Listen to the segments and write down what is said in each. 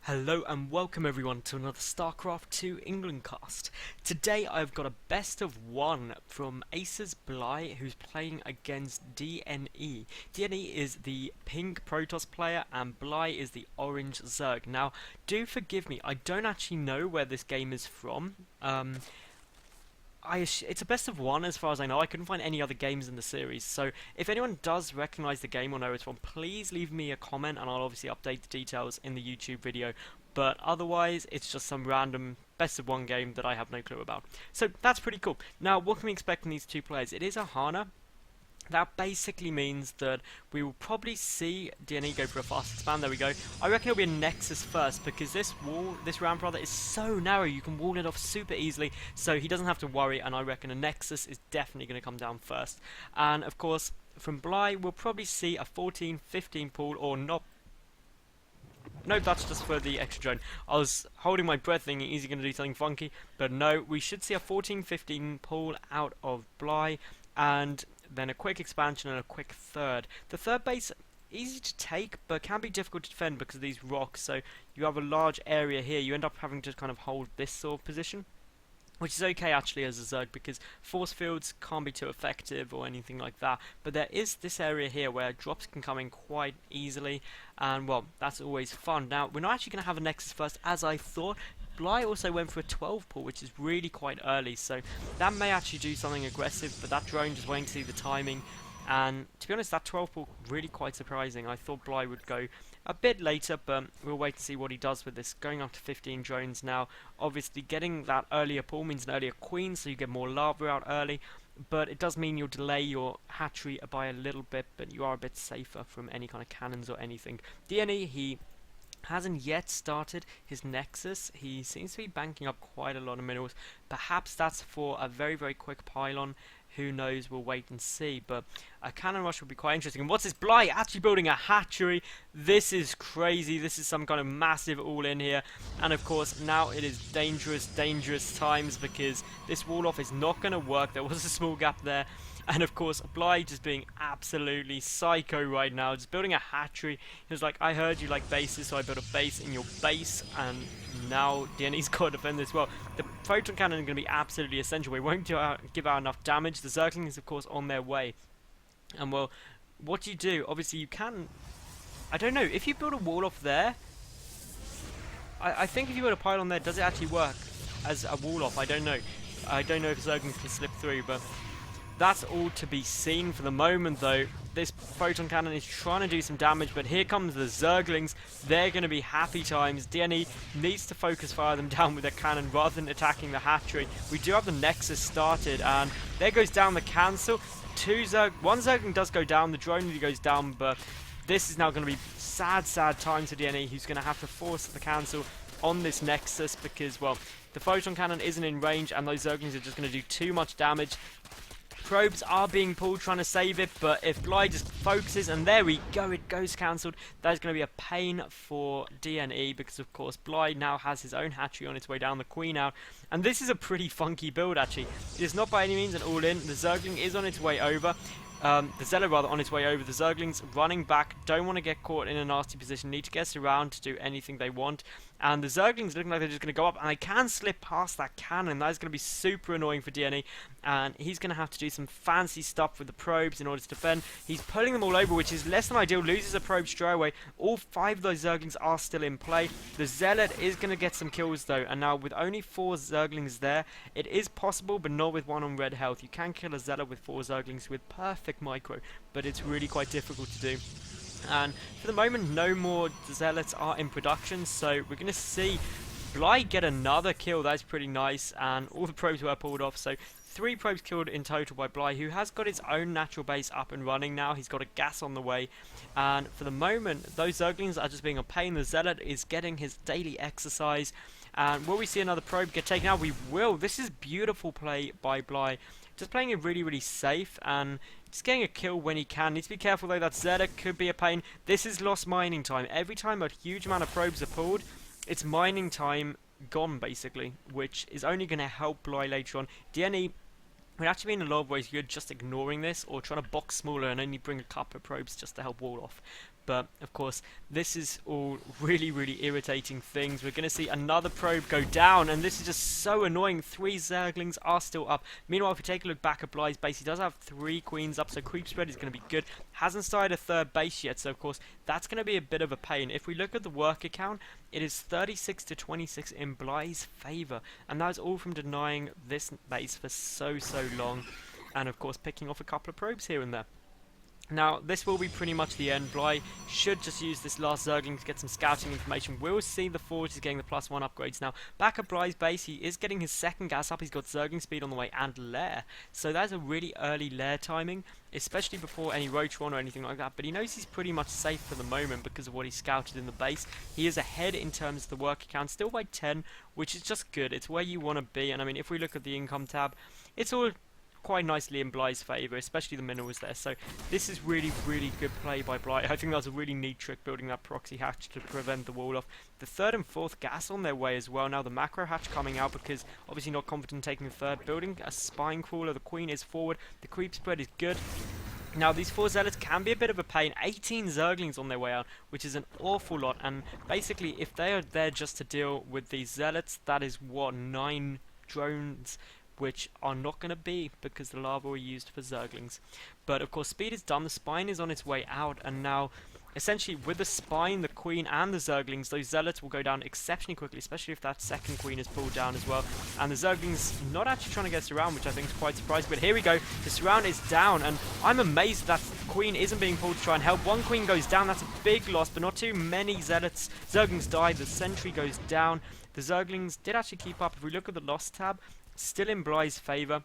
Hello and welcome everyone to another StarCraft 2 England cast. Today I've got a best of one from AcerBly, who's playing against DnE. DnE is the pink Protoss player and Bly is the orange Zerg. Now, do forgive me, I don't actually know where this game is from. It's a best of one as far as I know. I couldn't find any other games in the series, so if anyone does recognise the game or know it's from, please leave me a comment and I'll obviously update the details in the YouTube video. But otherwise, it's just some random best of one game that I have no clue about. So that's pretty cool. Now, what can we expect from these two players? It is a Hana. That basically means that we will probably see DnE go for a fast expand. There we go. I reckon it'll be a Nexus first because this ramp rather, is so narrow. You can wall it off super easily, so he doesn't have to worry. And I reckon a Nexus is definitely going to come down first. And of course, from Bly, we'll probably see a 14-15 pool or not. Nope, that's just for the extra drone. I was holding my breath thinking, is he going to do something funky? But no, we should see a 14-15 pool out of Bly, and then a quick expansion and a quick third. The third base, easy to take, but can be difficult to defend because of these rocks. So you have a large area here. You end up having to kind of hold this sort of position, which is okay actually as a Zerg because force fields can't be too effective or anything like that. But there is this area here where drops can come in quite easily, and well, that's always fun. Now, we're not actually going to have a Nexus first as I thought. Bly also went for a 12 pull, which is really quite early, so that may actually do something aggressive, but that drone just waiting to see the timing. And to be honest, that 12 pull really quite surprising. I thought Bly would go a bit later, but we'll wait to see what he does with this. Going up to 15 drones now. Obviously, getting that earlier pull means an earlier queen, so you get more lava out early. But it does mean you'll delay your hatchery by a little bit, but you are a bit safer from any kind of cannons or anything. DnE, he hasn't yet started his Nexus. He seems to be banking up quite a lot of minerals. Perhaps that's for a very, very quick pylon. Who knows, we'll wait and see, but a cannon rush would be quite interesting. And what's this? Bly actually building a hatchery. This is crazy. This is some kind of massive all-in here. And of course, now it is dangerous times because this wall-off is not going to work. There was a small gap there. And of course, Bly just being absolutely psycho right now, just building a hatchery. He was like, I heard you like bases, so I built a base in your base, and now DnE's got to defend this well. The photon cannon is going to be absolutely essential. We won't give out enough damage. The Zerglings, of course, on their way. And well, what do you do? Obviously, you can... I don't know, if you build a wall off there, I think if you build a pylon there, does it actually work as a wall off? I don't know. I don't know if Zerglings can slip through, but... that's all to be seen for the moment, though. This photon cannon is trying to do some damage, but here comes the Zerglings. They're going to be happy times. DnE needs to focus fire them down with their cannon rather than attacking the hatchery. We do have the Nexus started, and there goes down the cancel. One Zergling does go down, the drone really goes down, but this is now going to be sad times for DnE, who's going to have to force the cancel on this Nexus because, well, the photon cannon isn't in range, and those Zerglings are just going to do too much damage. Probes are being pulled, trying to save it, but if Bly just focuses, and there we go, it goes cancelled. That is going to be a pain for DnE because, of course, Bly now has his own hatchery on its way down, the queen out. And this is a pretty funky build, actually. It is not by any means an all-in. The Zergling is on its way over. The Zealot rather on its way over. The Zerglings running back, don't want to get caught in a nasty position, need to get around to do anything they want. And the Zerglings looking like they're just going to go up, and they can slip past that cannon. That is going to be super annoying for DnE, and he's going to have to do some fancy stuff with the probes in order to defend. He's pulling them all over, which is less than ideal. Loses a probe straight away. All 5 of those Zerglings are still in play. The Zealot is going to get some kills though, and now with only 4 Zerglings there, it is possible, but not with 1 on red health. You can kill a Zealot with 4 Zerglings with perfect micro, but it's really quite difficult to do. And for the moment, no more Zealots are in production, so we're going to see Bly get another kill. That's pretty nice, and all the probes were pulled off, so 3 probes killed in total by Bly, who has got his own natural base up and running now. He's got a gas on the way, and for the moment, those Zerglings are just being a pain. The Zealot is getting his daily exercise, and will we see another probe get taken out? We will. This is beautiful play by Bly. Just playing it really safe, and just getting a kill when he can. Needs to be careful though, that Zealot could be a pain. This is lost mining time. Every time a huge amount of probes are pulled, it's mining time gone basically, which is only going to help Bly later on. DnE would actually be in a lot of ways good just ignoring this, or trying to box smaller and only bring a couple of probes just to help wall off. But of course, this is all really irritating things. We're going to see another probe go down, and this is just so annoying. 3 Zerglings are still up. Meanwhile, if we take a look back at Bly's base, he does have 3 queens up, so creep spread is going to be good. Hasn't started a 3rd base yet, so of course that's going to be a bit of a pain. If we look at the worker count, it is 36 to 26 in Bly's favour, and that is all from denying this base for so long, and of course picking off a couple of probes here and there. Now, this will be pretty much the end. Bly should just use this last Zergling to get some scouting information. We'll see the Forge is getting the +1 upgrades now. Back at Bly's base, he is getting his 2nd gas up. He's got Zergling speed on the way and lair. So that's a really early lair timing, especially before any Roach-1 or anything like that. But he knows he's pretty much safe for the moment because of what he scouted in the base. He is ahead in terms of the worker count, still by 10, which is just good. It's where you want to be. And I mean, if we look at the income tab, it's all quite nicely in Bly's favour, especially the minerals there. So this is really good play by Bly. I think that was a really neat trick, building that proxy hatch to prevent the wall off. The 3rd and 4th gas on their way as well. Now the macro hatch coming out because obviously not confident taking the 3rd. Building a spine crawler. The queen is forward. The creep spread is good. Now these 4 zealots can be a bit of a pain. 18 Zerglings on their way out, which is an awful lot. And basically, if they are there just to deal with these zealots, that is what, 9 drones, which are not going to be because the lava were used for Zerglings. But of course speed is done, the spine is on its way out, and now essentially with the spine, the queen and the Zerglings, those zealots will go down exceptionally quickly, especially if that 2nd queen is pulled down as well. And the Zerglings not actually trying to get surround, which I think is quite surprising. But here we go, the surround is down, and I'm amazed that queen isn't being pulled to try and help. 1 queen goes down, that's a big loss, but not too many zealots. Zerglings die, the sentry goes down. The Zerglings did actually keep up. If we look at the loss tab, still in Bly's favour.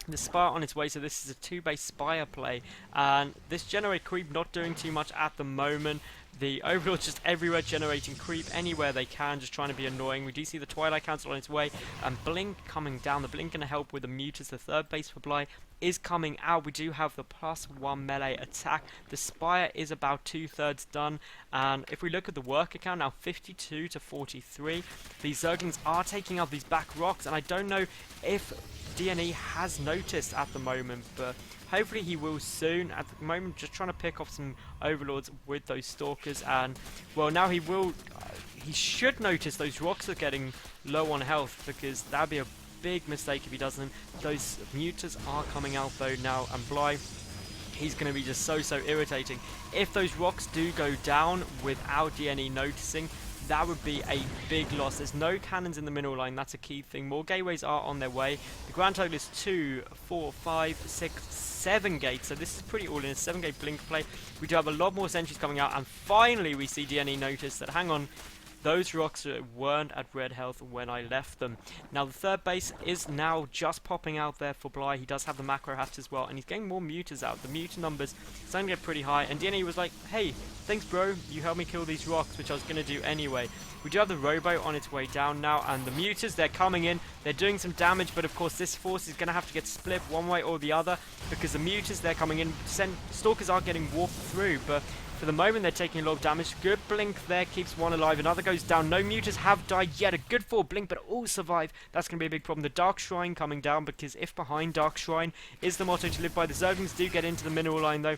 The Spire on its way, so this is a 2-base Spire play, and this generate creep not doing too much at the moment. The Overlord's just everywhere generating creep anywhere they can, just trying to be annoying. We do see the Twilight Council on its way, and Blink coming down. The Blink going to help with the Mutas. The 3rd base for Bly is coming out. We do have the +1 melee attack. The Spire is about 2/3 done, and if we look at the worker count now, 52 to 43. These Zerglings are taking out these back rocks, and I don't know if DnE has noticed at the moment, but hopefully he will soon. At the moment, just trying to pick off some Overlords with those Stalkers, and well, now he will. He should notice those rocks are getting low on health, because that'd be a big mistake if he doesn't. Those Mutas are coming out though now, and Bly, he's going to be just so irritating. If those rocks do go down without DnE noticing, that would be a big loss. There's no cannons in the mineral line, that's a key thing. More gateways are on their way. The grand total is 2, 4, 5, 6, 7 gates, so this is pretty all in a 7-gate blink play. We do have a lot more sentries coming out, and finally we see DnE notice that, hang on, those rocks weren't at red health when I left them. Now the 3rd base is now just popping out there for Bly. He does have the macro hatch as well, and he's getting more mutas out. The muta numbers starting to get pretty high, and DnE was like, hey, thanks bro, you helped me kill these rocks, which I was going to do anyway. We do have the robo on its way down now, and the mutas, they're coming in, they're doing some damage, but of course this force is going to have to get split one way or the other, because the mutas, they're coming in. Stalkers are getting warped through, but for the moment, they're taking a lot of damage. Good blink there, keeps one alive. Another goes down. No mutas have died yet. A good 4 blink, but all survive. That's going to be a big problem. The Dark Shrine coming down, because if behind, Dark Shrine is the motto to live by. The Zerglings do get into the mineral line, though.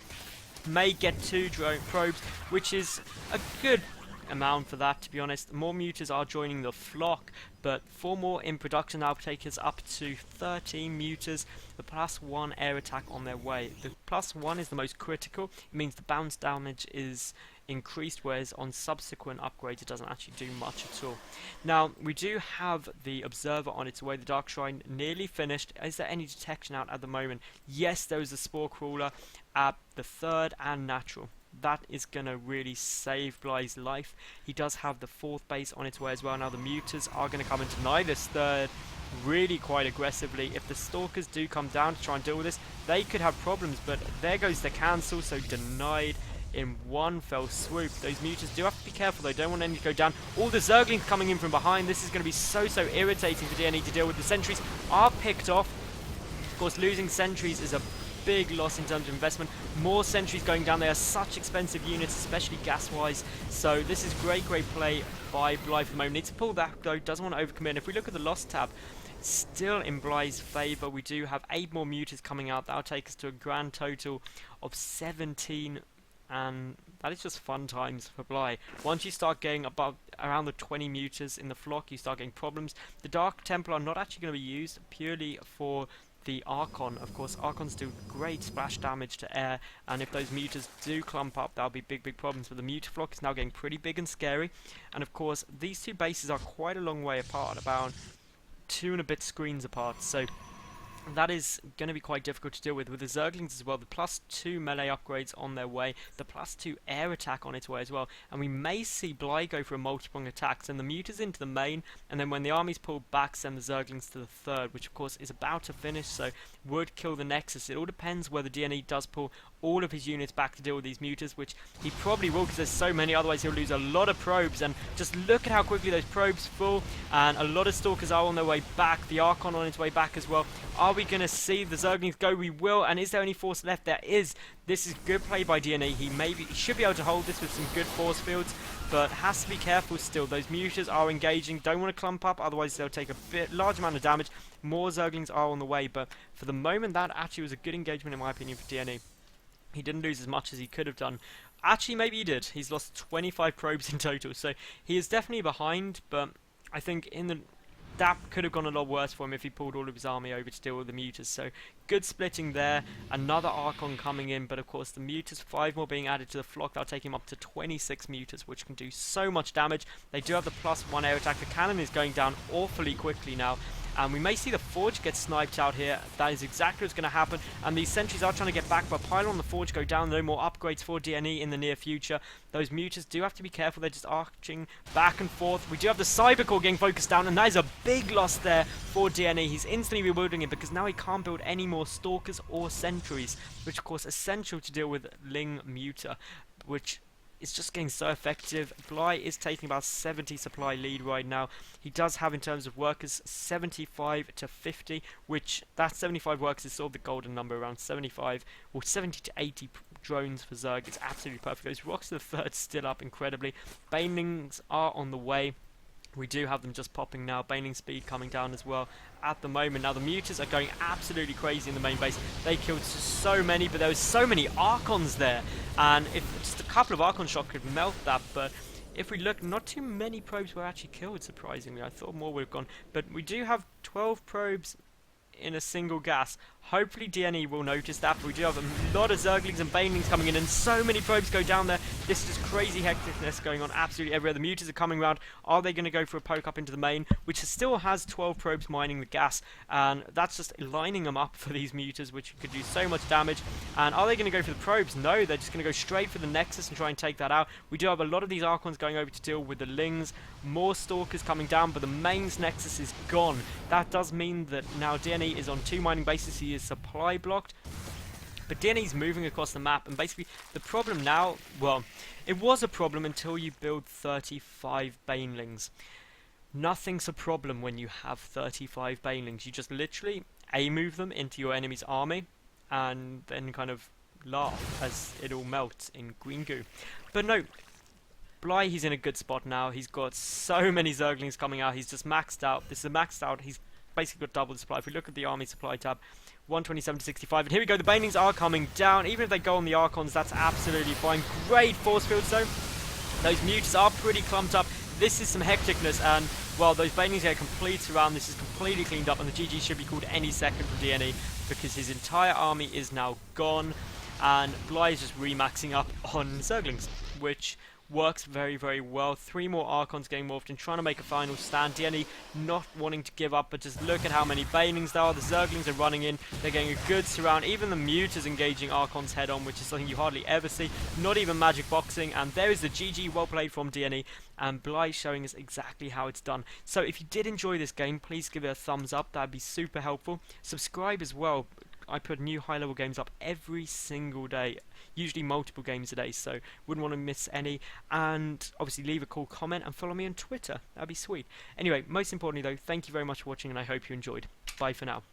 May get 2 probes, which is a good amount for that, to be honest. More mutas are joining the flock, but 4 more in production now take us up to 13 mutas. The +1 air attack on their way. The +1 is the most critical. It means the bounce damage is increased, whereas on subsequent upgrades it doesn't actually do much at all. Now we do have the Observer on its way. The Dark Shrine nearly finished. Is there any detection out at the moment? Yes, there is a Spore Crawler at the 3rd and Natural. That is going to really save Bly's life. He does have the 4th base on its way as well. Now the mutas are going to come and deny this 3rd really quite aggressively. If the Stalkers do come down to try and deal with this, they could have problems, but there goes the cancel, so denied in one fell swoop. Those mutas do have to be careful though, don't want any to go down. All the Zerglings coming in from behind. This is going to be so irritating for DnE to deal with. The sentries are picked off. Of course, losing sentries is a big loss in terms of investment. More sentries going down. They are such expensive units, especially gas-wise. So this is great play by Bly for the moment. Needs to pull back though, doesn't want to overcommit. And if we look at the loss tab, still in Bly's favour. We do have 8 more mutas coming out. That'll take us to a grand total of 17, and that is just fun times for Bly. Once you start getting above around the 20 mutas in the flock, you start getting problems. The Dark Temple are not actually going to be used purely for the Archon. Of course, Archons do great splash damage to air, and if those mutas do clump up, that'll be big problems. But the muta flock is now getting pretty big and scary, and of course, these two bases are quite a long way apart, about 2 and a bit screens apart, so that is going to be quite difficult to deal with the Zerglings as well. The +2 melee upgrades on their way, the +2 air attack on its way as well, and we may see Bly go for a multi-pronged attack, send the mutas into the main, and then when the army's pulled back, send the Zerglings to the third, which of course is about to finish, so would kill the Nexus. It all depends whether DnE does pull all of his units back to deal with these mutas, which he probably will because there's so many, otherwise he'll lose a lot of probes, and just look at how quickly those probes fall, and a lot of Stalkers are on their way back, the Archon on its way back as well. Are we going to see the Zerglings go? We will, and is there any force left? There is. This is good play by DnE. He should be able to hold this with some good force fields, but has to be careful still. Those mutas are engaging, don't want to clump up, otherwise they'll take a large amount of damage. More Zerglings are on the way, but for the moment that actually was a good engagement in my opinion for DnE. He didn't lose as much as he could have done. Actually, maybe he did. He's lost 25 probes in total, so he is definitely behind, but I think that could have gone a lot worse for him if he pulled all of his army over to deal with the mutas. So good splitting there. Another Archon coming in, but of course the mutas, 5 more being added to the flock. That'll take him up to 26 mutas, which can do so much damage. They do have the +1 air attack. The cannon is going down awfully quickly now. And we may see the Forge get sniped out here. That is exactly what's going to happen. And these sentries are trying to get back, but Pylon and the Forge go down. No more upgrades for DnE in the near future. Those mutas do have to be careful. They're just arching back and forth. We do have the Cybercore getting focused down, and that is a big loss there for DnE. He's instantly rebuilding it because now he can't build any more Stalkers or Sentries, which of course is essential to deal with Ling Muta, which it's just getting so effective. Bly is taking about 70 supply lead right now. He does have, in terms of workers, 75 to 50, which that 75 workers is sort of the golden number, around 75 or 70 to 80 drones for Zerg. It's absolutely perfect. Those rocks to the third still up incredibly. Banelings are on the way. We do have them just popping now. Baneling speed coming down as well at the moment. Now the mutas are going absolutely crazy in the main base. They killed so many, but there was so many Archons there. And if just a couple of Archon shots could melt that, but if we look, not too many probes were actually killed, surprisingly. I thought more would have gone. But we do have 12 probes in a single gas. Hopefully DnE will notice that, but we do have a lot of Zerglings and Banelings coming in, and so many probes go down there. This is just crazy hecticness going on absolutely everywhere. The mutas are coming around. Are they going to go for a poke up into the main, which still has 12 probes mining the gas, and that's just lining them up for these mutas, which could do so much damage. And are they going to go for the probes? No, they're just going to go straight for the Nexus and try and take that out. We do have a lot of these Archons going over to deal with the Lings. More Stalkers coming down, but the mains Nexus is gone. That does mean that now DnE is on 2 mining bases. He is supply blocked, but DnE's moving across the map, and basically the problem now, well, it was a problem until you build 35 Banelings. Nothing's a problem when you have 35 Banelings. You just literally A-move them into your enemy's army and then kind of laugh as it all melts in green goo. But no, Bly, he's in a good spot now. He's got so many Zerglings coming out. He's just maxed out. This is maxed out. He's basically got double the supply. If we look at the army supply tab, 127 to 65, and here we go. The Banelings are coming down. Even if they go on the Archons, that's absolutely fine. Great force fields though. Those mutas are pretty clumped up. This is some hecticness, and well, those Banelings get a complete surround. This is completely cleaned up, and the GG should be called any second from DnE because his entire army is now gone, and Bly is just remaxing up on Zerglings, which works very well. 3 more Archons getting morphed and trying to make a final stand. DnE not wanting to give up, but just look at how many Banelings there are. The Zerglings are running in. They're getting a good surround. Even the mutas engaging Archons head on, which is something you hardly ever see. Not even magic boxing. And there is the GG, well played from DnE. And Bly showing us exactly how it's done. So if you did enjoy this game, please give it a thumbs up. That'd be super helpful. Subscribe as well. I put new high-level games up every single day, usually multiple games a day, so wouldn't want to miss any. And obviously leave a cool comment and follow me on Twitter. That'd be sweet. Anyway, most importantly though, thank you very much for watching, and I hope you enjoyed. Bye for now.